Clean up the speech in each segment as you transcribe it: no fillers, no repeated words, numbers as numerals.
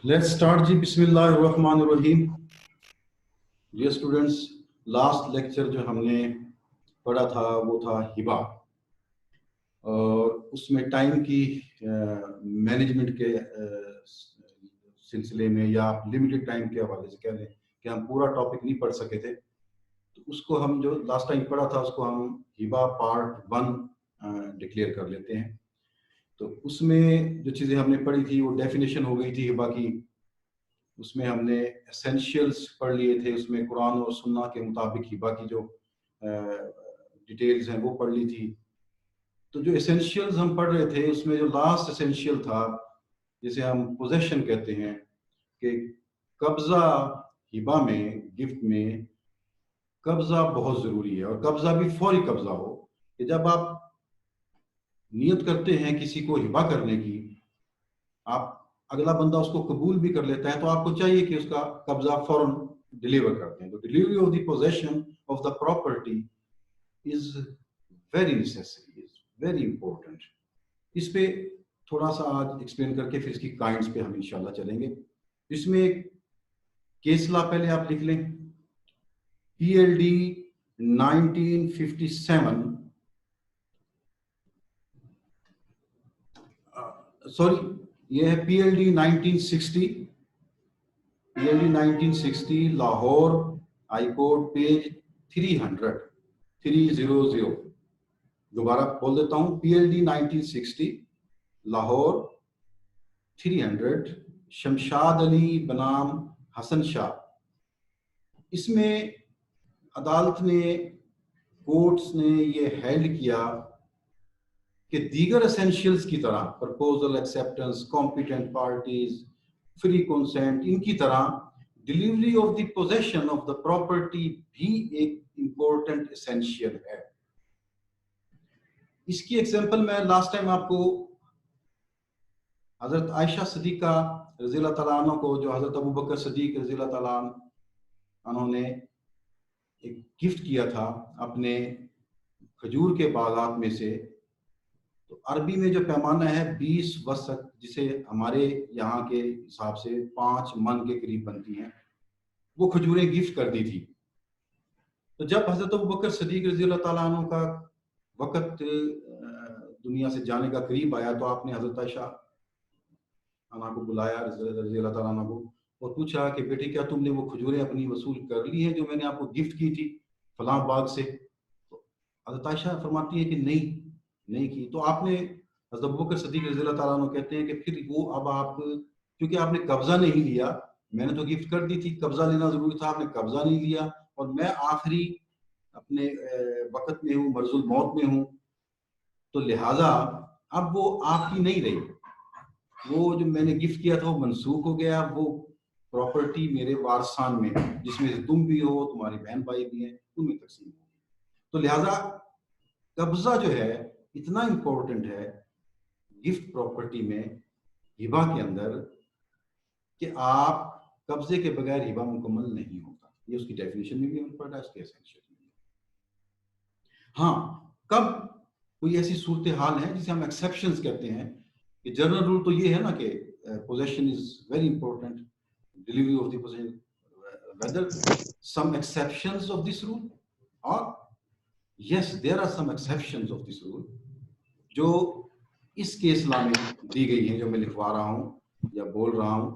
Let's start ji. Bismillahirrahmanirrahim. Dear students, last lecture जो हमने पढ़ा था वो था हिबा, और उसमें टाइम की मैनेजमेंट के सिलसिले में या लिमिटेड टाइम के हवाले से कह लें कि हम पूरा टॉपिक नहीं पढ़ सके थे, तो उसको हम जो लास्ट टाइम पढ़ा था उसको हम हिबा पार्ट 1 डिक्लेयर कर लेते हैं। तो उसमें जो चीज़ें हमने पढ़ी थी वो डेफिनेशन हो गई थी हिबा की, उसमें हमने एसेंशियल्स पढ़ लिए थे, उसमें कुरान और सुन्ना के मुताबिक हिबा की जो डिटेल्स हैं वो पढ़ ली थी। तो जो एसेंशियल्स हम पढ़ रहे थे उसमें जो लास्ट एसेंशियल था जिसे हम पोजेशन कहते हैं, कि कब्ज़ा हिबा में, गिफ्ट में कब्ज़ा बहुत ज़रूरी है, और कब्ज़ा भी फौरी कब्ज़ा हो, कि जब आप नियत करते हैं किसी को हिबा करने की, आप अगला बंदा उसको कबूल भी कर लेता है, तो आपको चाहिए कि उसका कब्जा फौरन डिलीवर कर दें। तो delivery of the possession of the property is very necessary, is very important. इस पे थोड़ा सा आज एक्सप्लेन करके फिर इसकी काइंड्स पे हम इंशाल्लाह चलेंगे। इसमें एक केस लॉ पहले आप लिख लें, PLD 1957, सॉरी ये है PLD 1960, PLD 1960 Lahore high court page 300। दोबारा बोल देता हूं, PLD 1960 लाहौर 300, शमशाद अली बनाम हसन शाह। इसमें अदालत ने, कोर्ट्स ने ये हेल्ड किया कि दीगर एसेंशियल्स की तरह proposal, acceptance, competent parties, free consent, इनकी तरह delivery of the possession of the property भी एक इंपॉर्टेंट एसेंशियल है। इसकी एग्जांपल मैं लास्ट टाइम आपको हजरत आयशा सिद्दीका रज़ी अल्लाह तआला अन्हा को, जो हजरत अबू बकर सिद्दीक रज़ी अल्लाह तआला अन्हु ने एक गिफ्ट किया था अपने खजूर के बागात में से। तो अरबी में जो पैमाना है 20 वसक, जिसे हमारे यहाँ के हिसाब से 5 मन के करीब बनती हैं, वो खजूरें गिफ्ट कर दी थी। तो जब हजरत अबू बकर सिद्दीक रज़ी अल्लाह तआला अन्हु का वक्त दुनिया से जाने का करीब आया, तो आपने हजरत आयशा अन्हा को बुलाया, रज़ी अल्लाह तआला अन्हा को, और पूछा कि बेटे क्या तुमने वो खजूरें अपनी वसूल कर ली हैं जो मैंने आपको गिफ्ट की थी फलां बाग से? तो हजरत आयशा फरमाती है कि नहीं की। तो आपने, हज़रत अबू बकर सिद्दीक रज़ी अल्लाह तआला अन्हु कहते हैं कि फिर वो, अब आप, क्योंकि आपने कब्जा नहीं लिया, मैंने तो गिफ्ट कर दी थी, कब्जा लेना जरूरी था, आपने कब्जा नहीं लिया, और मैं आखिरी अपने वक्त में हूँ, मर्जुल मौत में हूँ, तो लिहाजा अब वो आपकी नहीं रही, वो जो मैंने गिफ्ट किया था वो मनसूख हो गया, वो प्रॉपर्टी मेरे वारसान में, जिसमें से तुम भी हो, तुम्हारी बहन भाई भी हैं, तुम्हें तकसीम हो। तो लिहाजा कब्जा जो है इतना इंपॉर्टेंट है गिफ्ट प्रॉपर्टी में, हिबा के अंदर, कि आप कब्जे के बगैर हिबा मुकम्मल नहीं होता। ये उसकी डेफिनेशन में भी हमने पढ़ा है, उसके एसेंशियल में। हाँ, कब कोई ऐसी सूरत हाल है जिसे हम एक्सेप्शंस कहते हैं, कि जनरल रूल तो ये है ना कि possession is very important, delivery of the possession, whether some exceptions of this rule, और yes there are some exceptions of this rule, जो इस केस लॉ में दी गई है, जो मैं लिखवा रहा हूं या बोल रहा हूं।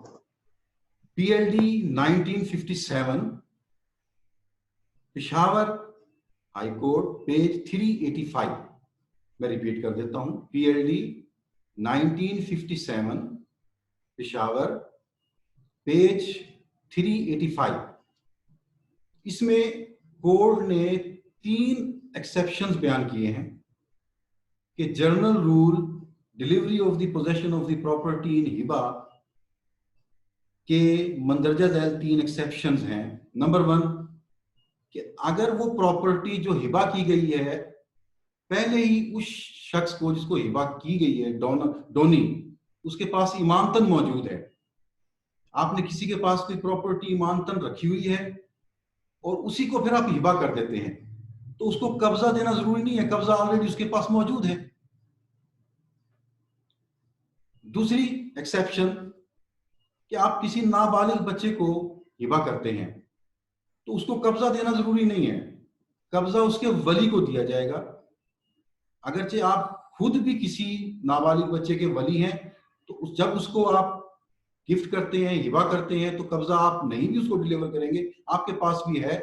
PLD 1957 Peshawar high court page 385, मैं रिपीट कर देता हूं, PLD 1957 पेशावर पेज 385। इसमें कोर्ट ने 3 एक्सेप्शंस बयान किए हैं कि general rule delivery of the possession of the property in Hiba के मंदरजा झैल 3 एक्सेप्शंस हैं। नंबर 1, कि अगर वो प्रॉपर्टी जो हिबा की गई है पहले ही उस शख्स को जिसको हिबा की गई है, डोनी, उसके पास इमानतन मौजूद है, आपने किसी के पास कोई प्रॉपर्टी इमानतन रखी हुई है और उसी को फिर आप हिबा कर देते हैं, तो उसको कब्जा देना जरूरी नहीं है, कब्जा ऑलरेडी उसके पास मौजूद है। दूसरी एक्सेप्शन कि आप किसी नाबालिग बच्चे को हिबा करते हैं तो उसको कब्जा देना जरूरी नहीं है, कब्जा उसके वली को दिया जाएगा। अगरचे आप खुद भी किसी नाबालिग बच्चे के वली हैं तो जब उसको आप गिफ्ट करते हैं, हिबा करते हैं, तो कब्जा आप नहीं भी उसको डिलीवर करेंगे, आपके पास भी है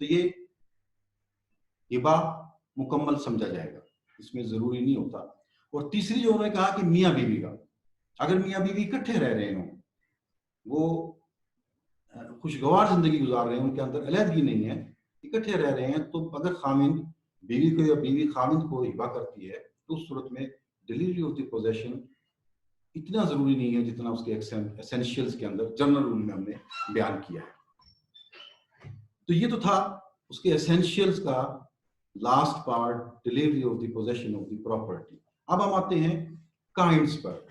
तो ये हिबा मुकम्मल समझा जाएगा, इसमें जरूरी नहीं होता। और तीसरी जो उन्होंने कहा कि मियाँ बीवी का, अगर मियाँ बीवी इकट्ठे रह रहे हों, वो खुशगवार जिंदगी गुजार रहे हैं, उनके अंदर अलहदगी नहीं है, इकट्ठे रह रहे हैं, तो अगर खामिंद बीवी को या बीवी खामिंद को हिबा करती है तो उस सूरत में डिलीवरी ऑफ द पोजेशन इतना जरूरी नहीं है जितना उसके एसेंशियल्स के अंदर जनरल रूल में हमने बयान किया है। तो ये तो था उसके एसेंशियल्स का last part, delivery of the possession of the property. अब हम आते हैं काइंड्स पर,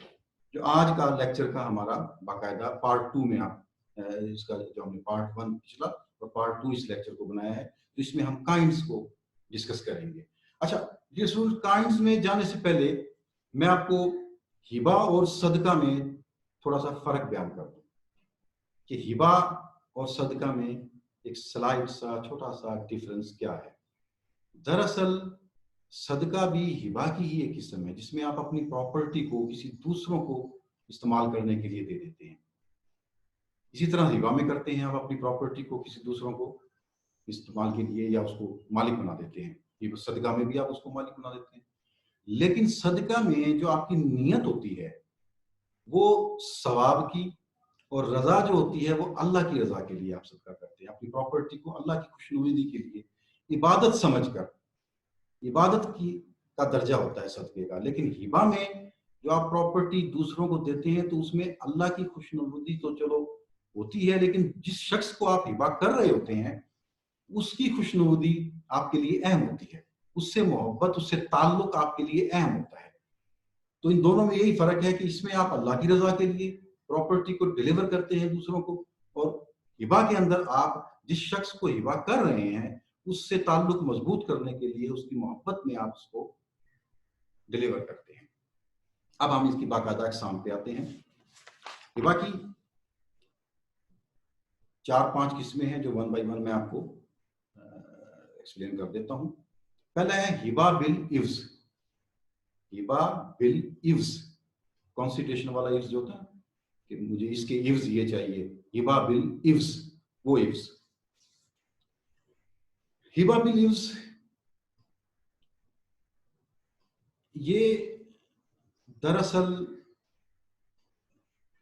जो आज का लेक्चर का हमारा बाकायदा पार्ट 2 में आप इसका जो हमने पार्ट 1 पिछला और पार्ट 2 इस लेक्चर को बनाया है, तो इसमें हम काइंड्स को डिस्कस करेंगे। अच्छा, ये काइंड्स में जाने से पहले मैं आपको हिबा और सदका में थोड़ा सा फर्क बयान कर दूं कि हिबा और सदका में एक स्लाइड सा छोटा सा डिफरेंस क्या है। दरअसल सदका भी हिबा की ही एक किस्म है जिसमें आप अपनी प्रॉपर्टी को किसी दूसरों को इस्तेमाल करने के लिए दे देते हैं। इसी तरह हिबा में करते हैं, आप अपनी प्रॉपर्टी को किसी दूसरों को इस्तेमाल के लिए या उसको मालिक बना देते हैं। ये सदका में भी आप उसको मालिक बना देते हैं। लेकिन सदका में जो आपकी नीयत होती है वो सवाब की, और रजा जो होती है वो अल्लाह की रजा के लिए आप सदका करते हैं। अपनी प्रॉपर्टी को अल्लाह की खुशनुदी के लिए इबादत समझकर, इबादत की का दर्जा होता है सदके का। लेकिन हिबा में जो आप प्रॉपर्टी दूसरों को देते हैं तो उसमें अल्लाह की खुशनुदी तो चलो होती है, लेकिन जिस शख्स को आप हिबा कर रहे होते हैं उसकी खुशनुदी आपके लिए अहम होती है, उससे मोहब्बत, उससे ताल्लुक आपके लिए अहम होता है। तो इन दोनों में यही फर्क है कि इसमें आप अल्लाह की रजा के लिए प्रॉपर्टी को डिलीवर करते हैं दूसरों को, और हिबा के अंदर आप जिस शख्स को हिबा कर रहे हैं उससे ताल्लुक मजबूत करने के लिए उसकी मोहब्बत में आप उसको डिलीवर करते हैं। अब हम इसकी बाकायदा अक़साम पे आते हैं। हिबा की 4-5 किस्में हैं जो 1 बाय 1 मैं आपको एक्सप्लेन कर देता हूं। पहला है हिबा बिल इव्ज। हिबा बिल इव्ज, कॉन्स्टिट्यूशन वाला इव्ज जो होता है कि मुझे इसके इव्ज ये चाहिए, हिबा बिल इव्ज, वो इव्ज। हिबा बिल इव्ज ये दरअसल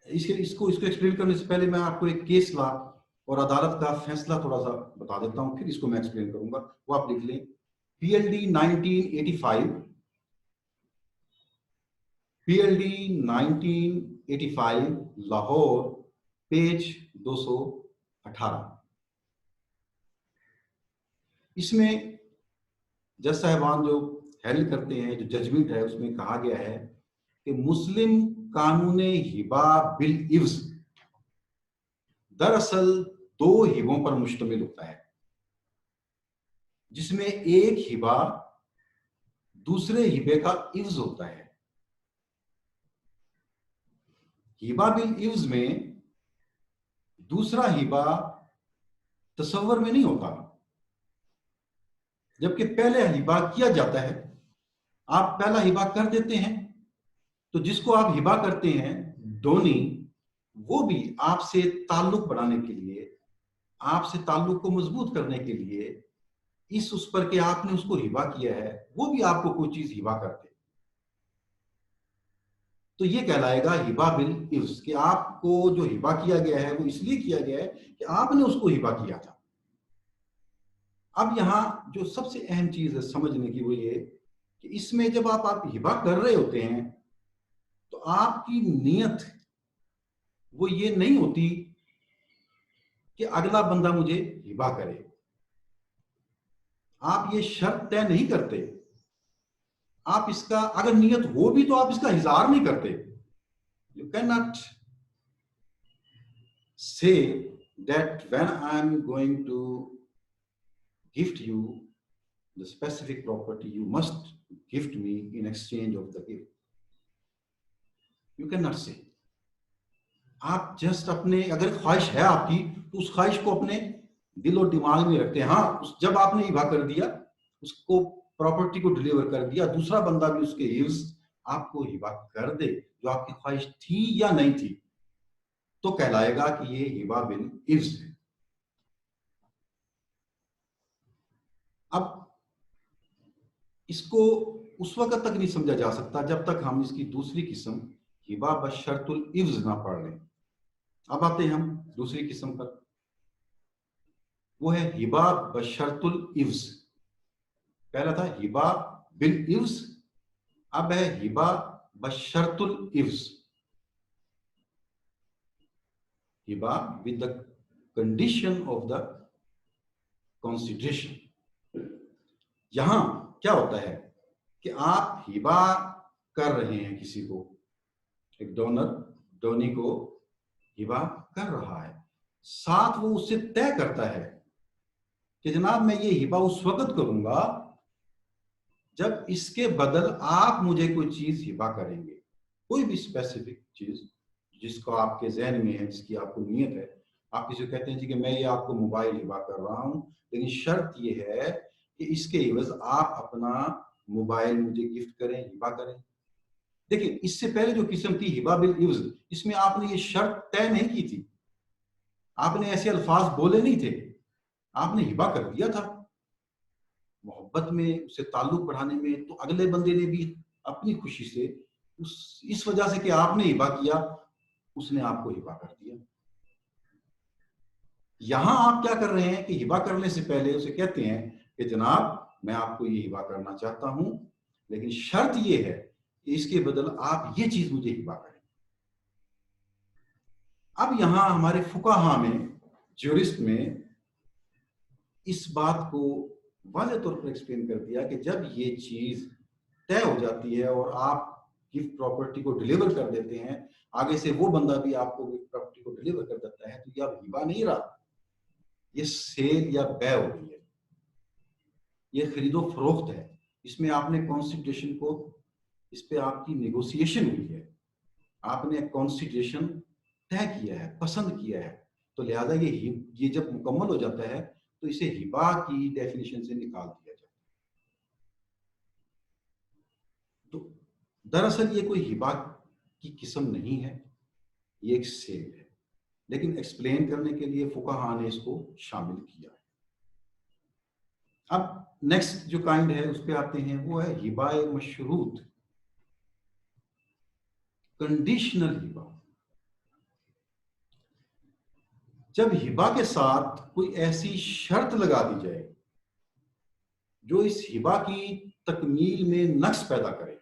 इसको एक्सप्लेन करने से पहले मैं आपको एक केस लॉ और अदालत का फैसला थोड़ा सा बता देता हूं, फिर इसको मैं एक्सप्लेन करूंगा। वो आप लिख लें, PLD 1985, PLD 1985 लाहौर, पेज 218। इसमें जज साहिबान जो हैंडल करते हैं, जो जजमेंट है, उसमें कहा गया है कि मुस्लिम कानून हिबा बिल इव्ज दरअसल 2 हिबों पर मुश्तमिल होता है, जिसमें एक हिबा दूसरे हिबे का इव्ज होता है। हिबा बिल इव्ज में दूसरा हिबा तसव्वुर में नहीं होता, जबकि पहले हिबा किया जाता है। आप पहला हिबा कर देते हैं तो जिसको आप हिबा करते हैं डोनी, वो भी आपसे ताल्लुक बढ़ाने के लिए, आपसे ताल्लुक को मजबूत करने के लिए इस उस पर के आपने उसको हिबा किया है, वो भी आपको कोई चीज हिबा करते, तो ये कहलाएगा हिबा बिल इव्ज कि आपको जो हिबा किया गया है वो इसलिए किया गया है कि आपने उसको हिबा किया था। अब यहां जो सबसे अहम चीज है समझने की वो ये कि इसमें जब आप हिबा कर रहे होते हैं तो आपकी नीयत वो ये नहीं होती कि अगला बंदा मुझे हिबा करे। आप ये शर्त तय नहीं करते, आप इसका अगर नीयत हो भी तो आप इसका इजहार नहीं करते। You can not say that when I am going to gift you the specific property, you must gift me in exchange of the gift. You cannot say. آپ جسٹ اپنے اگر خواہش ہے آپ کی تو اس خواہش کو اپنے دل اور دماغ میں رکھتے ہیں. ہاں جب آپ نے ہبا کر دیا, اس کو پراپرٹی کو ڈلیور کر دیا, دوسرا بندہ بھی اس کے عوض آپ کو ہبا کر دے جو آپ کی خواہش تھی یا نہیں تھی, تو کہلائے گا کہ یہ ہبا بالعوض ہے. اب اس کو اس وقت تک نہیں سمجھا جا سکتا جب تک ہم اس کی دوسری قسم ہبا بشرط العوض نہ پڑھ لیں. اب آتے ہیں ہم دوسری قسم پر, وہ ہے ہبا بشرط العوض. پہلا تھا ہبا بالعوض, اب ہے ہبا بشرط العوض. ہبا with the condition of the consideration. یہاں کیا ہوتا ہے کہ آپ ہبا کر رہے ہیں کسی کو, ایک ڈونر ڈونی کو ہبا کر رہا ہے, ساتھ وہ اس سے طے کرتا ہے کہ جناب میں یہ ہبا اس وقت کروں گا جب اس کے بدل آپ مجھے کوئی چیز ہبا کریں گے, کوئی بھی اسپیسیفک چیز جس کو آپ کے ذہن میں ہے, جس کی آپ کو نیت ہے. آپ کسی کو کہتے ہیں جی کہ میں یہ آپ کو موبائل ہبا کر رہا ہوں, لیکن شرط یہ ہے کہ اس کے عوض آپ اپنا موبائل مجھے گفٹ کریں, ہبا کریں. دیکھیں اس سے پہلے جو قسم تھی ہبا بالعوض, اس میں آپ نے یہ شرط طے نہیں کی تھی, آپ نے ایسے الفاظ بولے نہیں تھے, آپ نے ہبا کر دیا تھا محبت میں, اسے تعلق بڑھانے میں. تو اگلے بندے نے بھی اپنی خوشی سے اس وجہ سے کہ آپ نے ہبا کیا, اس نے آپ کو ہبا کر دیا. یہاں آپ کیا کر رہے ہیں کہ ہبا کرنے سے پہلے اسے کہتے ہیں کہ جناب میں آپ کو یہ ہبا کرنا چاہتا ہوں, لیکن شرط یہ ہے کہ اس کے بدل آپ یہ چیز مجھے ہبا کریں. اب یہاں ہمارے فقہاء میں, جورسٹ میں اس بات کو واضح طور پر ایکسپلین کر دیا کہ جب یہ چیز طے ہو جاتی ہے اور آپ گفٹ پراپرٹی کو ڈلیور کر دیتے ہیں, آگے سے وہ بندہ بھی آپ کو گفٹ پراپرٹی کو ڈلیور کر دیتا ہے, تو یہ اب ہبا نہیں رہا, یہ سیل یا بے ہو گئی ہے, یہ خرید و فروخت ہے. اس میں آپ نے کنسیڈریشن کو, اس پہ آپ کی نیگوسیشن ہوئی ہے, آپ نے کنسیڈریشن طے کیا ہے, پسند کیا ہے, تو لہذا یہ جب مکمل ہو جاتا ہے تو اسے ہبا کی ڈیفینیشن سے نکال دیا جاتا ہے. تو دراصل یہ کوئی ہبا کی قسم نہیں ہے, یہ ایک سیل ہے, لیکن ایکسپلین کرنے کے لیے فقہاء نے اس کو شامل کیا. اب نیکسٹ جو کائنڈ ہے اس پہ آتے ہیں, وہ ہے ہبا مشروط, کنڈیشنل ہبا. جب ہبا کے ساتھ کوئی ایسی شرط لگا دی جائے جو اس ہبا کی تکمیل میں نقص پیدا کرے,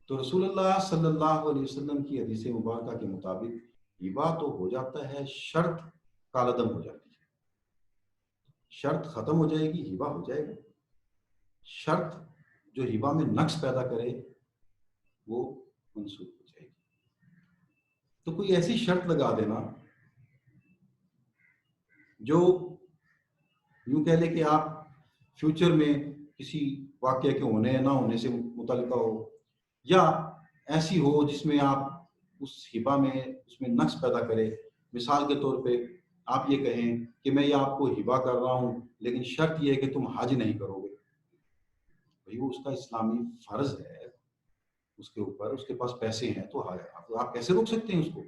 تو رسول اللہ صلی اللہ علیہ وسلم کی حدیث مبارکہ کے مطابق ہبا تو ہو جاتا ہے, شرط کالعدم ہو جاتی ہے, شرط ختم ہو جائے گی, ہبا ہو جائے گا. شرط جو ہبا میں نقص پیدا کرے وہ منسوخ ہو جائے گی. تو کوئی ایسی شرط لگا دینا جو یوں کہہ لے کہ آپ فیوچر میں کسی واقعے کے ہونے یا نہ ہونے سے متعلقہ ہو, یا ایسی ہو جس میں آپ اس ہبا میں اس میں نقص پیدا کرے. مثال کے طور پہ آپ یہ کہیں کہ میں یہ آپ کو ہبا کر رہا ہوں, لیکن شرط یہ ہے کہ تم حج نہیں کرو گے. بھائی وہ اس کا اسلامی فرض ہے, اس کے اوپر اس کے پاس پیسے ہیں, تو آپ کیسے روک سکتے ہیں اس کو؟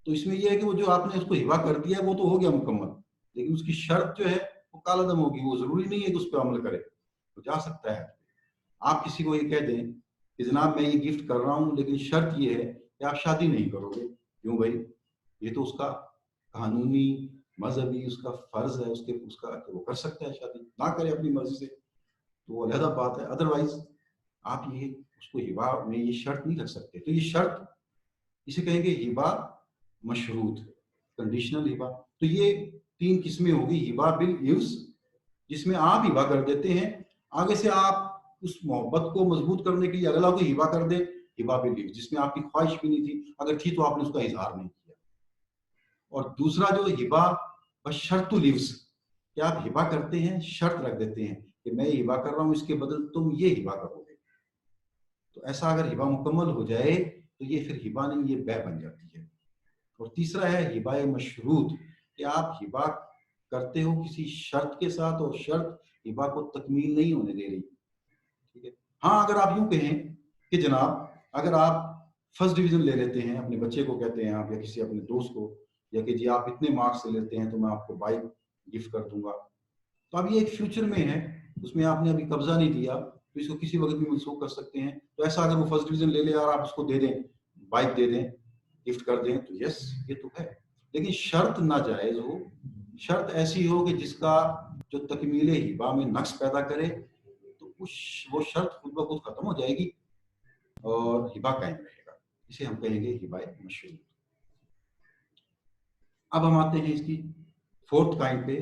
تو اس میں یہ ہے کہ وہ جو آپ نے اس کو ہبا کر دیا ہے وہ تو ہو گیا مکمل, لیکن اس کی شرط جو ہے وہ کالعدم ہوگی. وہ ضروری نہیں ہے کہ اس پہ عمل کرے, وہ جا سکتا ہے. آپ کسی کو یہ کہہ دیں کہ جناب میں یہ گفٹ کر رہا ہوں, لیکن شرط یہ ہے کہ آپ شادی نہیں کرو گے. کیوں بھائی؟ یہ تو اس کا قانونی مذہبی اس کا فرض ہے, اس کا کہ وہ کر سکتا ہے شادی, نہ کرے اپنی مرضی سے تو وہ علیحدہ بات ہے. ادروائز آپ یہ اس کو ہبا میں یہ شرط نہیں رکھ سکتے. تو یہ شرط اسے کہیں گے ہبا مشروط, کنڈیشنل ہبا. تو یہ تین قسمیں ہوگی. ہبا بالعوض جس میں آپ ہبا کر دیتے ہیں, آگے سے آپ اس محبت کو مضبوط کرنے کے لیے اگلا کو ہبا کر دیں. ہبا بالعوض جس میں آپ کی خواہش بھی نہیں تھی, اگر تھی تو آپ نے اس کا اظہار نہیں کیا. اور دوسرا جو ہبا بشرط العوض, کہ آپ ہبا کرتے ہیں, شرط رکھ دیتے ہیں کہ میں یہ ہبا کر رہا ہوں, اس کے بدل تم یہ ہبا کرو گے. تو ایسا اگر ہبا مکمل ہو جائے تو یہ پھر ہبا نہیں، یہ بے بن جاتی ہے۔ اور تیسرا ہے ہبا مشروط، کہ آپ ہبا کرتے ہو کسی شرط کے ساتھ اور شرط ہبا کو تکمیل نہیں ہونے دے رہی، ٹھیک ہے۔ ہاں اگر آپ یوں کہیں کہ جناب اگر آپ فرسٹ ڈویژن لے لیتے ہیں، اپنے بچے کو کہتے ہیں آپ یا کسی اپنے دوست کو، یا کہ جی آپ اتنے مارکس سے لیتے ہیں تو میں آپ کو بائک گفٹ کر دوں گا، تو اب یہ ایک فیوچر میں ہے، اس میں آپ نے ابھی قبضہ نہیں دیا، تو اس کو کسی وقت بھی منسوخ کر سکتے ہیں۔ تو ایسا اگر وہ فرسٹ ڈویژن لے لے اور آپ اس کو دے دیں، بائک دے دیں، گفٹ کر دیں، تو یس یہ تو ہے، لیکن شرط ناجائز ہو، شرط ایسی ہو کہ جس کا جو تکمیل ہبا میں نقص پیدا کرے، تو وہ شرط خود بخود ختم ہو جائے گی اور ہبا قائم رہے گا، اسے ہم کہیں گے ہبا مشروط۔ اب ہم آتے ہیں اس کی فورتھ کائنڈ پہ،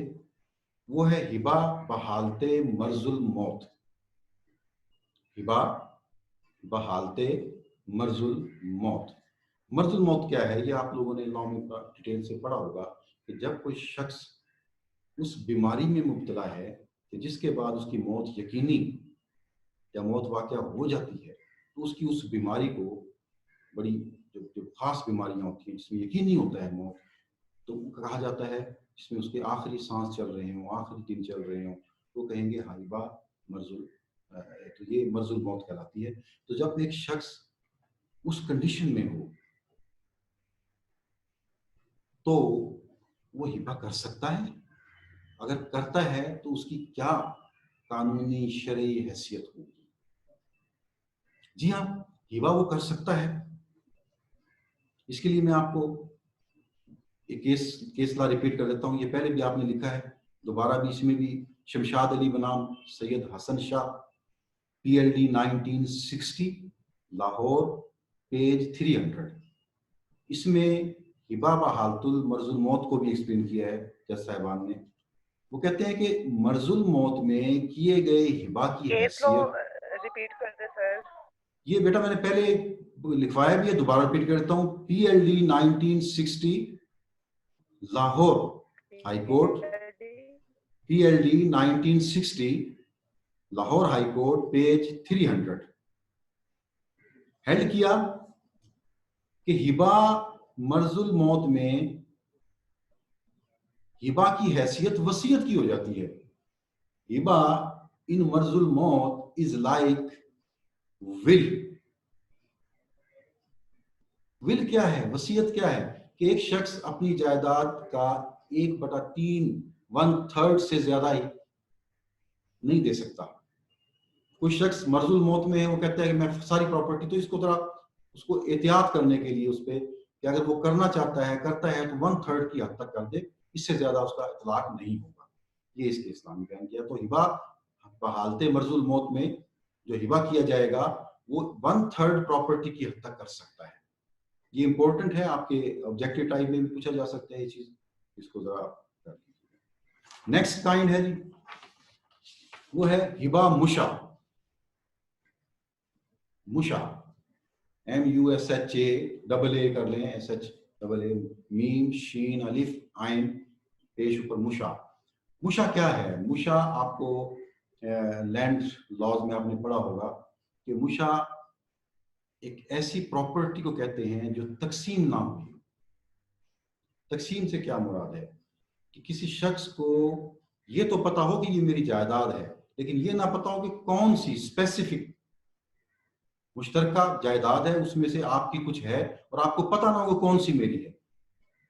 وہ ہے ہبا بحالت مرض الموت۔ ہبا بحالت مرض الموت، مرض الموت کیا ہے؟ یہ آپ لوگوں نے لا میں ڈیٹیل سے پڑھا ہوگا کہ جب کوئی شخص اس بیماری میں مبتلا ہے کہ جس کے بعد اس کی موت یقینی یا موت واقعہ ہو جاتی ہے، تو اس کی اس بیماری کو، بڑی جو خاص بیماریاں ہوتی ہیں جس میں یقینی ہوتا ہے موت، تو کہا جاتا ہے جس میں اس کے آخری سانس چل رہے ہوں، آخری دن چل رہے ہوں، تو کہیں گے ہبا مرض، تو یہ مرض الموت کہلاتی ہے۔ تو جب ایک شخص اس کنڈیشن میں ہو تو وہ ہبا کر سکتا ہے، اگر کرتا ہے تو اس کی کیا قانونی شرعی حیثیت ہوگی؟ جی ہاں، ہبا وہ کر سکتا ہے۔ اس کے لیے میں آپ کو ایک کیس لا ریپیٹ کر دیتا ہوں، یہ پہلے بھی آپ نے لکھا ہے، دوبارہ بھی اس میں بھی، شمشاد علی بنام Syed Hassan Shah, P L D 1960، Lahore, page 300۔ اس میں ہبا بحالت المرض الموت کو بھی ایکسپلین کیا ہے جج صاحبان نے۔ وہ کہتے ہیں کہ مرض الموت میں کیے گئے ہبا کی حیثیت، ریپیٹ کر دیں سر۔ یہ بیٹا میں نے پہلے لکھوایا بھی ہے، دوبارہ ریپیٹ کرتا ہوں، پی L D 1960، Lahore high court, پی L D 1960، Lahore high court, page 300، held کیا کہ ہبا مرض الموت میں ہبا کی حیثیت وصیت کی ہو جاتی ہے۔ ہبا ان مرض الموت از لائک ول۔ ول کیا ہے؟ وصیت کیا ہے؟ کہ ایک شخص اپنی جائیداد کا 1/3 1/3 سے زیادہ ہی نہیں دے سکتا۔ کوئی شخص مرض الموت میں ہے، وہ کہتا ہے کہ میں ساری پراپرٹی، تو اس کو ذرا اس کو احتیاط کرنے کے لیے اس پہ کہ اگر وہ کرنا چاہتا ہے کرتا ہے تو 1/3 کی حد تک کر دے، اس سے زیادہ اس کا اطلاق نہیں ہوگا۔ یہ اس کے اسلامی بیان کیا۔ تو ہبا بحالت مرض الموت میں جو ہبا کیا جائے گا وہ 1/3 پراپرٹی کی حد تک کر سکتا ہے۔ یہ امپورٹنٹ ہے، آپ کے آبجیکٹیو ٹائپ میں بھی پوچھا جا سکتا ہے یہ چیز، اس کو ذرا کر لیجیے۔ نیکسٹ کائنڈ ہے جی، وہ ہے ہبا مشا۔ مشا، MUSHA، کر لیں، SHAA، میم شین الف عین پیش اوپر مشا۔ مشا کیا ہے؟ مشا آپ کو لینڈ لاز میں آپ نے پڑھا ہوگا کہ مشا ایک ایسی پراپرٹی کو کہتے ہیں جو تقسیم نہ ہوئی۔ تقسیم سے کیا مراد ہے؟ کہ کسی شخص کو یہ تو پتا ہو کہ یہ میری جائیداد ہے، لیکن یہ نہ پتا ہو کہ کون سی اسپیسیفک مشترکہ جائیداد ہے، اس میں سے آپ کی کچھ ہے اور آپ کو پتہ نہ ہو کون سی میری ہے۔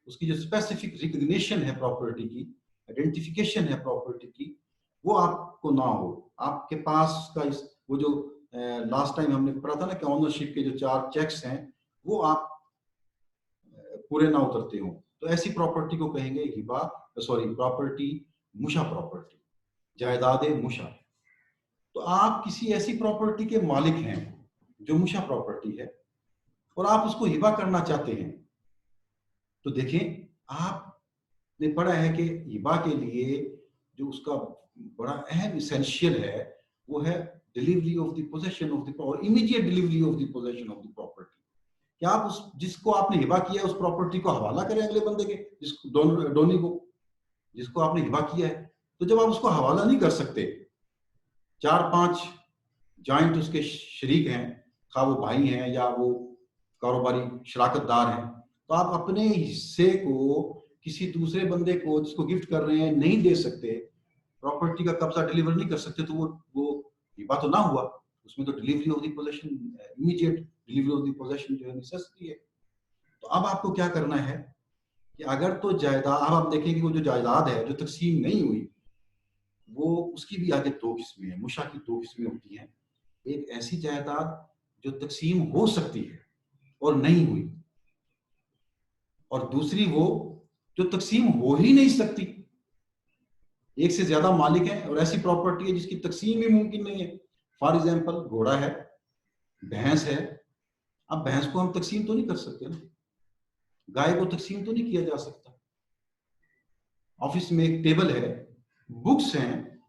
اس کی جو اسپیسیفک ریکگنیشن ہے پراپرٹی کی، آئیڈینٹیفیکیشن ہے پراپرٹی کی، وہ آپ کو نہ ہو۔ آپ کے پاس کا وہ جو لاسٹ ٹائم ہم نے پڑھا تھا نا کہ اونرشپ کے جو 4 چیکس ہیں وہ آپ پورے نہ اترتے ہوں، تو ایسی پراپرٹی کو کہیں گے پراپرٹی مشا، پراپرٹی جائیداد مشا۔ تو آپ کسی ایسی پراپرٹی کے مالک ہیں جو مشا پراپرٹی ہے اور آپ اس کو ہبا کرنا چاہتے ہیں، تو دیکھیں آپ نے پڑھا ہے کہ ہبا کے لیے جو اس کا بڑا اہم اسینشیل ہے وہ ہے delivery of the possession of the اور immediate delivery of the possession of the property. کہ آپ جس کو آپ نے ہبا کیا ہے اس پراپرٹی کو حوالہ کریں اگلے بندے کے، جس ڈونی کو، جس کو آپ نے ہبا کیا ہے۔ تو جب آپ اس کو حوالہ نہیں کر سکتے، 4-5 جوائنٹ اس کے شریک ہیں، खा वो भाई हैं या वो कारोबारी शराकत दार हैं, तो आप अपने हिस्से को किसी दूसरे बंदे को जिसको गिफ्ट कर रहे हैं नहीं दे सकते, प्रॉपर्टी का कब्जा डिलीवर नहीं कर सकते, तो वो हिबा तो ना हुआ, उसमें तो delivery of the possession, immediate delivery of the possession जो है नेसेसरी है। तो अब आपको क्या करना है कि अगर तो जायदाद, अब आप देखें कि वो जो जायदाद है जो तकसीम नहीं हुई, वो उसकी भी आगे दो किस्में हैं, मुशा की दो किस्में होती हैं। एक ऐसी जायदाद जो तकसीम हो सकती है और नहीं हुई, और दूसरी वो जो तकसीम हो ही नहीं सकती, एक से ज्यादा मालिक है और ऐसी प्रॉपर्टी है जिसकी तकसीम ही मुमकिन नहीं है। फॉर एग्जाम्पल, घोड़ा है, भैंस है, अब भैंस को हम तकसीम तो नहीं कर सकते ना, गाय को तकसीम तो नहीं किया जा सकता। ऑफिस में एक टेबल है, बुक्स हैं,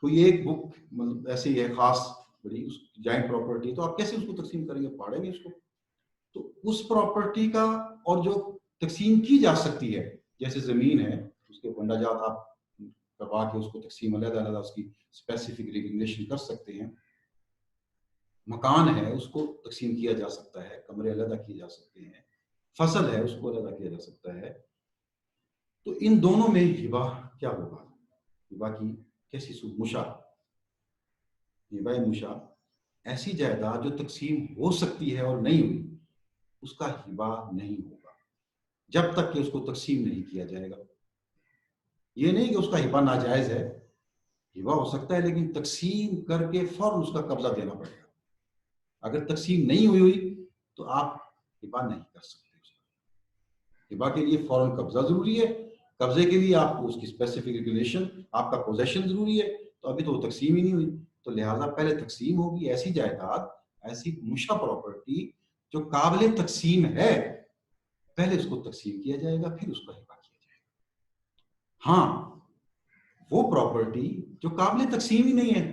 कोई एक बुक मतलब ऐसे ही है खास बड़ी, उस जॉइंट प्रॉपर्टी, तो आप कैसे उसको तकसीम करेंगे, फाड़ेंगे उसको। तो उस प्रॉपर्टी का और जो तकसीम की जा सकती है, जैसे जमीन है, उसके वंडाजात आप करवा के उसको तकसीम अलग-अलग उसकी स्पेसिफिक रेगुलेशन कर सकते हैं। मकान है, उसको तकसीम किया जा सकता है, कमरे अलग किए जा सकते हैं, फसल है उसको अलग किया जा सकता है। तो इन दोनों में हिबा क्या होगा, हिबा की कैसी सूरत, मुशा, हिबा मुशा, ऐसी जायदाद जो तकसीम हो सकती है और नहीं हुई, उसका हिबा नहीं होगा जब तक कि उसको तकसीम नहीं किया जाएगा। ये नहीं कि उसका हिबा नाजायज है, हिबा हो सकता है लेकिन तकसीम करके फौरन उसका कब्जा देना पड़ेगा। अगर तकसीम नहीं हुई तो आप हिबा नहीं कर सकते। हिबा के लिए फौरन कब्जा जरूरी है, कब्जे के लिए आपको उसकी स्पेसिफिक रेगुलेशन, आपका पोजेशन जरूरी है, तो अभी तो वो तकसीम ही नहीं हुई, तो लिहाजा पहले तकसीम होगी। ऐसी जायदाद, ऐसी मुशा प्रॉपर्टी जो काबिल तकसीम है, पहले उसको तकसीम किया जाएगा, फिर उसका हिबा किया जाएगा। हाँ, वो प्रॉपर्टी जो काबिल तकसीम ही नहीं है,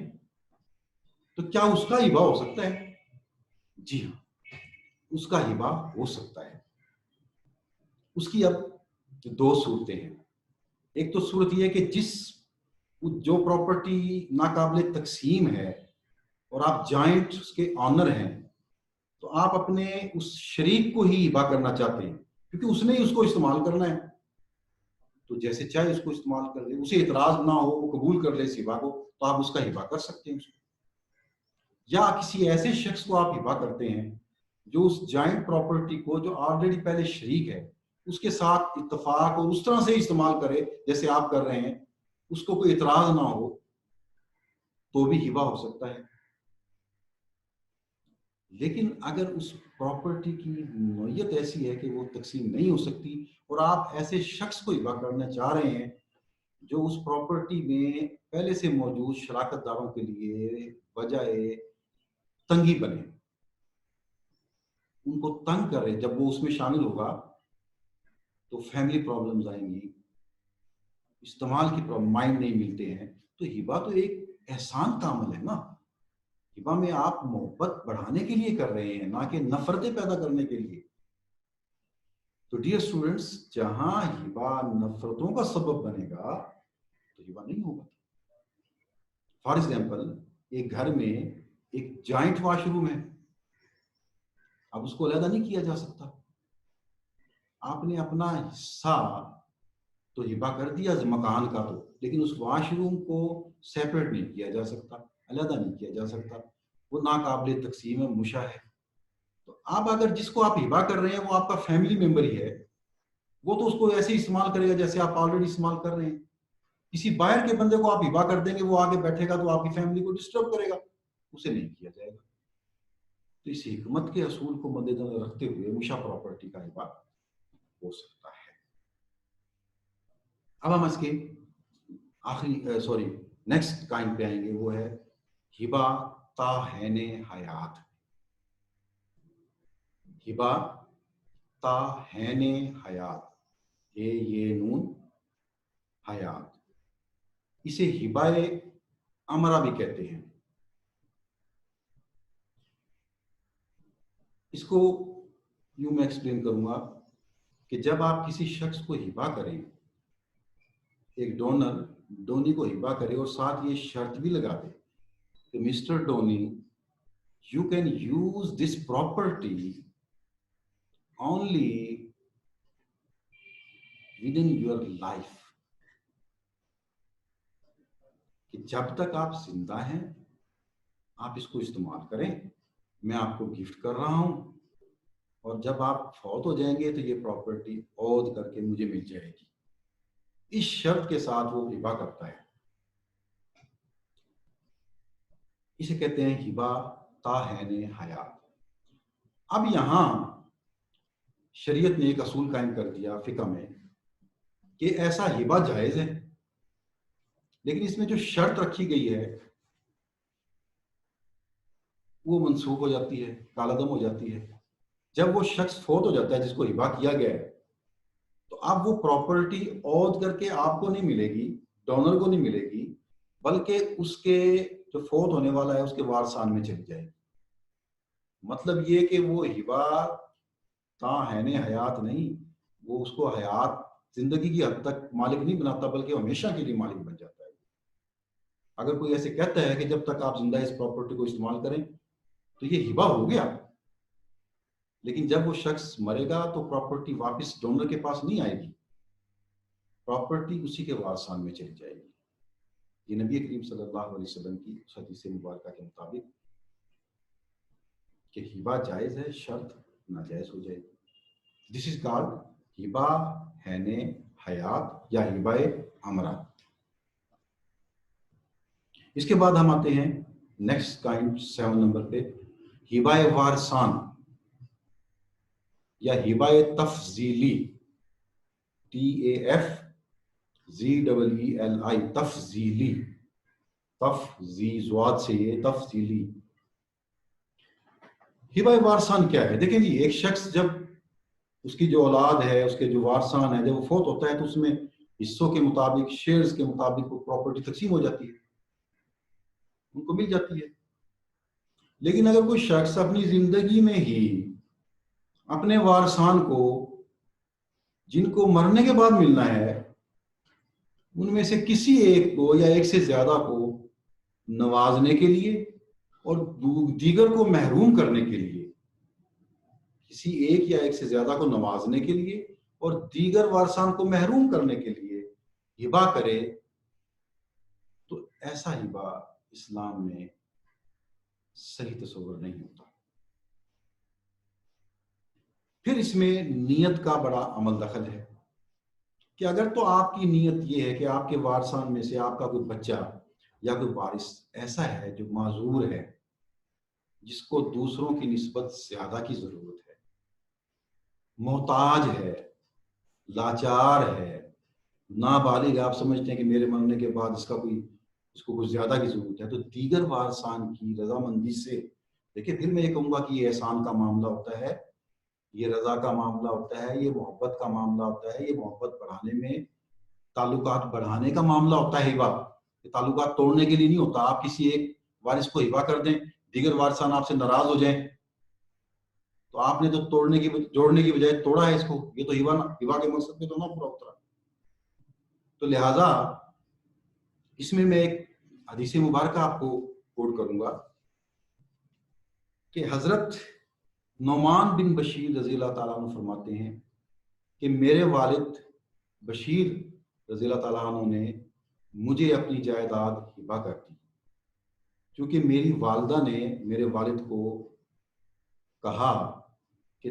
तो क्या उसका हिबा हो सकता है? जी हाँ, उसका हिबा हो सकता है। उसकी अब दो सूरतें हैं। एक तो सूरत यह है कि जो प्रॉपर्टी नाकाबिल तकसीम है और आप जॉइंट उसके ऑनर हैं, तो आप अपने उस शरीक को ही हिबा करना चाहते हैं क्योंकि उसने ही उसको इस्तेमाल करना है, तो जैसे चाहे उसको इस्तेमाल कर ले, उसे इतराज ना हो, वो कबूल कर ले इस हिबा को, तो आप उसका हिबा कर सकते हैं उसको। या किसी ऐसे शख्स को आप हिबा करते हैं जो उस जॉइंट प्रॉपर्टी को, जो ऑलरेडी पहले शरीक है, उसके साथ इत्तेफाक और उस तरह से इस्तेमाल करे जैसे आप कर रहे हैं, उसको कोई इतराज ना हो, तो भी हिबा हो सकता है। लेकिन अगर उस प्रॉपर्टी की नौयत ऐसी है कि वो तकसीम नहीं हो सकती और आप ऐसे शख्स को हिबा करना चाह रहे हैं जो उस प्रॉपर्टी में पहले से मौजूद शराकतदारों के लिए बजाय तंगी बने, उनको तंग कर रहे, जब वो उसमें शामिल होगा तो फैमिली प्रॉब्लम्स आएंगी, इस्तेमाल की प्रॉब्लम, माइंड नहीं मिलते हैं, तो हिबा तो एक एहसान का अमल है ना। हिबा में आप मोहब्बत बढ़ाने के लिए कर रहे हैं, ना कि नफरतें पैदा करने के लिए। तो डियर स्टूडेंट्स, जहां हिबा नफरतों का सबब बनेगा तो हिबा नहीं होगा। फॉर एग्जाम्पल, एक घर में एक जॉइंट वॉशरूम है, अब उसको अलग नहीं किया जा सकता, आपने अपना हिस्सा तो हिबा कर दिया मकान का, तो लेकिन उस वॉशरूम को सेपरेट नहीं किया जा सकता, अलग नहीं किया जा सकता, वो नाकाबिल तकसीम है, मुशा है। तो आप अगर जिसको आप हिबा कर रहे हैं वो आपका फैमिली मेंबर ही है, वो तो उसको ऐसे इस्तेमाल करेगा जैसे आप ऑलरेडी इस्तेमाल कर रहे हैं। किसी बाहर के बंदे को आप हिबा कर देंगे, वो आगे बैठेगा तो आपकी फैमिली को डिस्टर्ब करेगा, उसे नहीं किया जाएगा। तो इस हिकमत के असूल को मद्देनजर रखते हुए मुशा प्रॉपर्टी का हिबा हो सकता है। अब हम इसके आखिरी सॉरी नेक्स्ट काइंड पे आएंगे, वो है हिबा ताहैने हयात। हिबा ताहैने हयात, ये नून हयात, इसे हिबाए अमरा भी कहते हैं। इसको यूं मैं एक्सप्लेन करूंगा कि जब आप किसी शख्स को हिबा करें, एक डोनर डोनी को हिबा करे और साथ ये शर्त भी लगा दे कि mister Donny, you can use this property only within your life. कि जब तक आप जिंदा हैं आप इसको इस्तेमाल करें, मैं आपको गिफ्ट कर रहा हूं, और जब आप फौत हो जाएंगे तो ये प्रॉपर्टी औद करके मुझे मिल जाएगी। इस शर्त के साथ वो हिबा करता है। इसे कहते हैं हिबा ताहैने हयात। अब यहां शरीयत ने एक असूल कायम कर दिया फिक़ह में कि ऐसा हिबा जायज है, लेकिन इसमें जो शर्त रखी गई है वो मनसूख हो जाती है, कालादम हो जाती है। जब वो शख्स फौत हो जाता है जिसको हिबा किया गया है, तो अब वो प्रॉपर्टी औद करके आपको नहीं मिलेगी, डोनर को नहीं मिलेगी, बल्कि उसके जो फौत होने वाला है उसके वारसान में चली जाएगी। मतलब ये कि वो हिबा ताहैने हयात नहीं, वो उसको हयात जिंदगी की हद तक मालिक नहीं बनाता, बल्कि हमेशा के लिए मालिक बन जाता है। अगर कोई ऐसे कहता है कि जब तक आप जिंदा इस प्रॉपर्टी को इस्तेमाल करें तो ये हिबा हो गया, लेकिन जब वो शख्स मरेगा तो प्रॉपर्टी वापस डोनर के पास नहीं आएगी, प्रॉपर्टी उसी के वारसान में चली जाएगी। ये नबी करीम सल्लल्लाहु अलैहि वसल्लम की हदीस मुबारका के मुताबिक कि हिबा जायज है, शर्त नाजायज हो जाएगी। दिस इज कॉल्ड हिबा हैने हयात या हिबा अमरा। इसके बाद हम आते हैं नेक्स्ट काइंड 7 नंबर पे, हिबा वारसान या हिबा तफजीली, TAFZEELI, तफजीली, तफजीज़वाद से ये तफजीली। हिबा वारसान क्या है? देखें जी, एक शख्स जब उसकी जो औलाद है, उसके जो वारसान है, जब वो फौत होता है तो उसमें हिस्सों के मुताबिक, शेयर्स के मुताबिक वो प्रॉपर्टी तकसीम हो जाती है, उनको मिल जाती है। लेकिन अगर कोई शख्स अपनी जिंदगी में ही अपने वारसान को, जिनको मरने के बाद मिलना है, उनमें से किसी एक को या एक से ज्यादा को नवाजने के लिए और दीगर को महरूम करने के लिए, किसी एक या एक से ज्यादा को नवाजने के लिए और दीगर वारसान को महरूम करने के लिए हिबा करे, तो ऐसा हिबा इस्लाम में सही तस्वर नहीं होता। फिर इसमें नियत का बड़ा अमल दखल है कि अगर तो आपकी नियत ये है कि आपके वारसान में से आपका कोई बच्चा या कोई वारिस ऐसा है जो माजूर है, जिसको दूसरों की निस्बत ज्यादा की जरूरत है, मोहताज है, लाचार है, नाबालिग, आप समझते हैं कि मेरे मरने के बाद इसको कुछ ज्यादा की जरूरत है, तो दीगर वारसान की रजामंदी से, देखिए फिर मैं ये कहूंगा कि ये एहसान का मामला होता है, ये रजा का मामला होता है, ये मोहब्बत का मामला होता है, ये मोहब्बत बढ़ाने में, ताल्लुकात बढ़ाने का मामला होता है हिबा। ये ताल्लुकात तोड़ने के लिए नहीं होता। आप किसी एक वारिस को हिबा कर दें, दीगर वारसान आपसे नाराज हो जाएं, तो आपने तो जोड़ने की बजाय तोड़ा है इसको, ये तो हिबा के मकसद में तो ना पूरा उतरा। तो लिहाजा इसमें मैं एक हदीस मुबारक आपको कोट करूंगा कि हजरत नौमान बिन बशीर रज़ी अल्लाह ताला अन्हु फरमाते हैं कि मेरे वालिद बशीर रज़ी अल्लाह ताला अन्हु ने मुझे अपनी जायदाद हिबा कर दी, क्योंकि मेरी वालिदा ने मेरे वालिद को कहा कि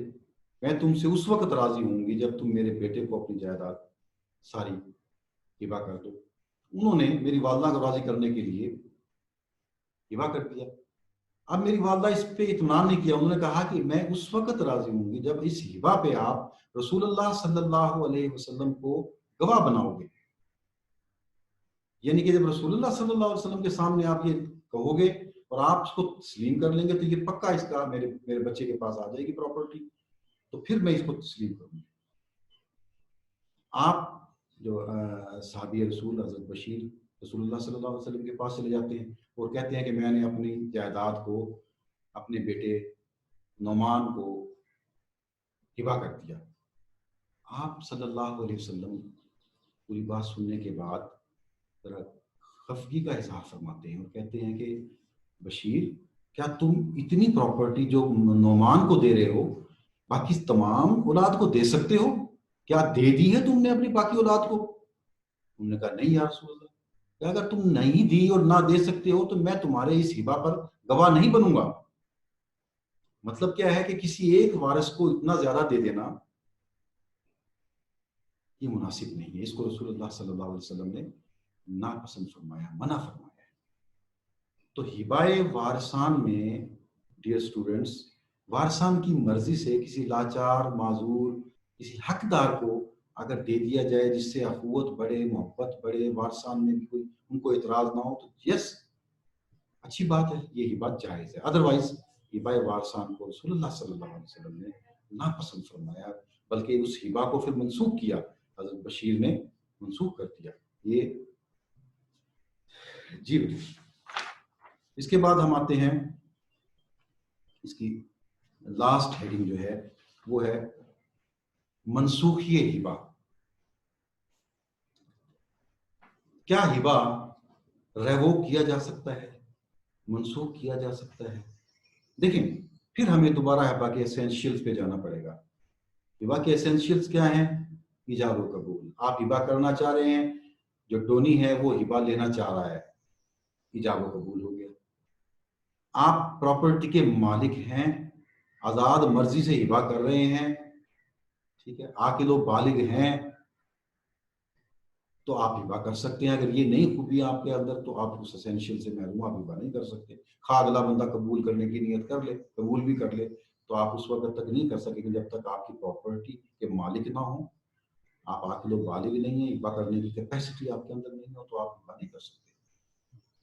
मैं तुमसे उस वक्त राजी होंगी जब तुम मेरे बेटे को अपनी जायदाद सारी हिबा कर दो। उन्होंने मेरी वालिदा को राजी करने के लिए हिबा कर दिया। अब मेरी वालिदा इस पे इत्मीनान नहीं किया, उन्होंने कहा कि मैं उस वक्त राजी होंगी जब इस हिबा पे आप रसूलुल्लाह सल्लल्लाहु अलैहि वसल्लम को गवाह बनाओगे। यानी कि जब रसूलुल्लाह सल्लल्लाहु अलैहि वसल्लम के सामने आप ये कहोगे और आप उसको तस्लीम कर लेंगे, तो ये पक्का इसका मेरे बच्चे के पास आ जाएगी प्रॉपर्टी, तो फिर मैं इसको तस्लीम करूंगी। आप जो साहबी रसूल हजरत बशीर रसूलुल्लाह सल्लल्लाहु अलैहि वसल्लम के पास चले जाते हैं और कहते हैं कि मैंने अपनी जायदाद को अपने बेटे नौमान को हिबा कर दिया। आप सल्लल्लाहु अलैहि वसल्लम पूरी बात सुनने के बाद जरा खफगी का इजहार फरमाते हैं और कहते हैं कि बशीर, کیا تم اتنی پراپرٹی جو نعمان کو دے رہے ہو باقی تمام اولاد کو دے سکتے ہو؟ کیا دے دی ہے تم نے اپنی باقی اولاد کو؟ انہوں نے کہا نہیں یا رسول اللہ، کہ اگر تم نہیں دی اور نہ دے سکتے ہو تو میں تمہارے اس ہبہ پر گواہ نہیں بنوں گا۔ مطلب کیا ہے کہ کسی ایک وارث کو اتنا زیادہ دے دینا یہ مناسب نہیں ہے، اس کو رسول اللہ صلی اللہ علیہ وسلم نے ناپسند فرمایا، منع فرمایا۔ تو ہبہ وارثان میں ڈیئر اسٹوڈنٹس، وارثان کی مرضی سے کسی لاچار معذور کسی حقدار کو اگر دے دیا جائے جس سے اخوت بڑھے، محبت بڑھے، وارثان میں بھی کوئی ان کو اعتراض نہ ہو، تو یس اچھی بات ہے، یہ ہبہ جائز ہے۔ ادروائز ہبہ وارثان کو رسول اللہ صلی اللہ علیہ وسلم نے ناپسند فرمایا، بلکہ اس ہبہ کو پھر منسوخ کیا، حضرت بشیر نے منسوخ کر دیا یہ۔ جی اس کے بعد ہم آتے ہیں، اس کی لاسٹ ہیڈنگ جو ہے وہ ہے منسوخی ہبہ۔ کیا ہبہ ریووک کیا جا سکتا ہے، منسوخ کیا جا سکتا ہے؟ دیکھیں پھر ہمیں دوبارہ ہبہ کے ایسینشیلز پہ جانا پڑے گا۔ ہبہ کے ایسینشیلز کیا ہیں؟ ایجاب و قبول۔ آپ ہبہ کرنا چاہ رہے ہیں، جو ڈونی ہے وہ ہبہ لینا چاہ رہا ہے، ایجاب و قبول ہو گیا۔ آپ پراپرٹی کے مالک ہیں، آزاد مرضی سے ہبہ کر رہے ہیں، ٹھیک ہے، عاقل و بالغ ہیں تو آپ ہبہ کر سکتے ہیں۔ اگر یہ نہیں خوبی آپ کے اندر تو آپ اس اسینشیل سے محروم، آپ ہبہ نہیں کر سکتے۔ خواہ اگلا بندہ قبول کرنے کی نیت کر لے، قبول بھی کر لے، تو آپ اس وقت تک نہیں کر سکیں گے جب تک آپ کی پراپرٹی کے مالک نہ ہوں، آپ عاقل و بالغ نہیں ہیں، ہبہ کرنے کی کیپیسٹی آپ کے اندر نہیں ہو تو آپ ہبہ نہیں کر سکتے۔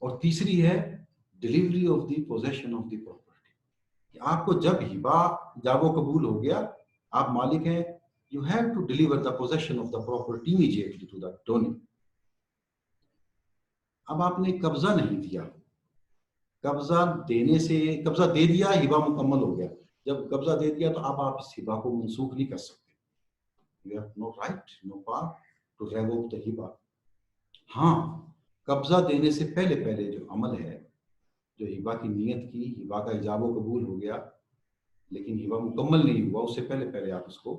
اور تیسری ہے delivery of the possession of the property, آپ کو جب ہبہ جاب و قبول ہو گیا، آپ مالک ہیں، you have to deliver the possession of the property immediately to the donor۔ اب آپ نے قبضہ نہیں دیا، قبضہ دینے سے قبضہ دے دیا، ہبہ مکمل ہو گیا۔ جب قبضہ دے دیا تو اب آپ اس ہبہ کو منسوخ نہیں کر سکتے۔ you have no right, no power to revoke the ہبہ۔ ہاں قبضہ دینے سے پہلے پہلے جو عمل ہے، جو ہبہ کی نیت کی، ہبہ کا ایجاب و قبول ہو گیا لیکن ہبہ مکمل نہیں ہوا، اس سے پہلے پہلے آپ اس کو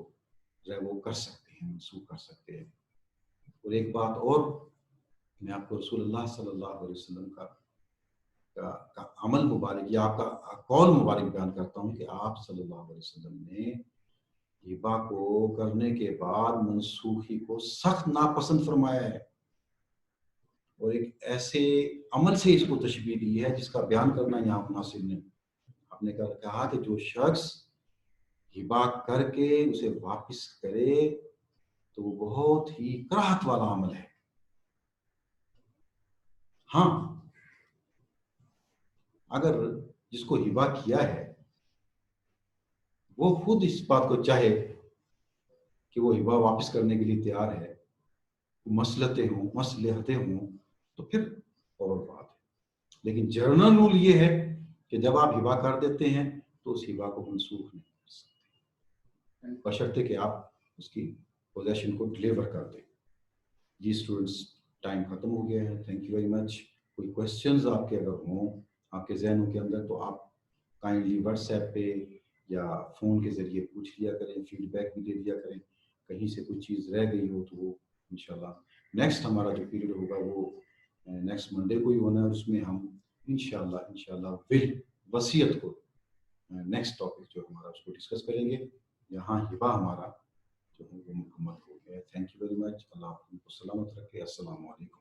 ریووک کر سکتے ہیں، منسوخ کر سکتے ہیں۔ اور ایک بات اور میں آپ کو رسول اللہ صلی اللہ علیہ وسلم کا عمل مبارک یا آپ کا قول مبارک بیان کرتا ہوں کہ آپ صلی اللہ علیہ وسلم نے ہبہ کو کرنے کے بعد منسوخی کو سخت ناپسند فرمایا ہے، اور ایک ایسے عمل سے اس کو تشبیہ دی ہے جس کا بیان کرنا یہاں مناسب نہیں۔ آپ نے کہا کہ جو شخص ہبہ کر کے اسے واپس کرے تو وہ بہت ہی کراہت والا عمل ہے۔ ہاں اگر جس کو ہبہ کیا ہے وہ خود اس بات کو چاہے کہ وہ ہبہ واپس کرنے کے لیے تیار ہے، مصلحتیں ہوں تو پھر اور بات ہے، لیکن جنرل رول یہ ہے کہ جب آپ ہبہ کر دیتے ہیں تو اس ہبہ کو منسوخ نہیں کر سکتے، بشرطے کہ آپ اس کی پوزیشن کو ڈلیور کر دیں۔ جی اسٹوڈنٹس ٹائم ختم ہو گیا ہے، تھینک یو ویری مچ۔ کوئی کوشچنز آپ کے اگر ہوں آپ کے ذہنوں کے اندر تو آپ کائنڈلی واٹس ایپ پہ یا فون کے ذریعے پوچھ لیا کریں، فیڈ بیک بھی دے دیا کریں، کہیں سے کوئی چیز رہ گئی ہو تو وہ انشاءاللہ نیکسٹ ہمارا جو پیریڈ ہوگا وہ نیکسٹ منڈے کو ہی ہونا ہے، اس میں ہم انشاءاللہ ول وصیت کو نیکسٹ ٹاپک جو ہمارا اس کو ڈسکس کریں گے۔ یہاں ہبہ ہمارا جو ہے وہ مکمل ہو گیا ہے۔ تھینک یو ویری مچ، اللہ آپ کو سلامت رکھے، السلام علیکم۔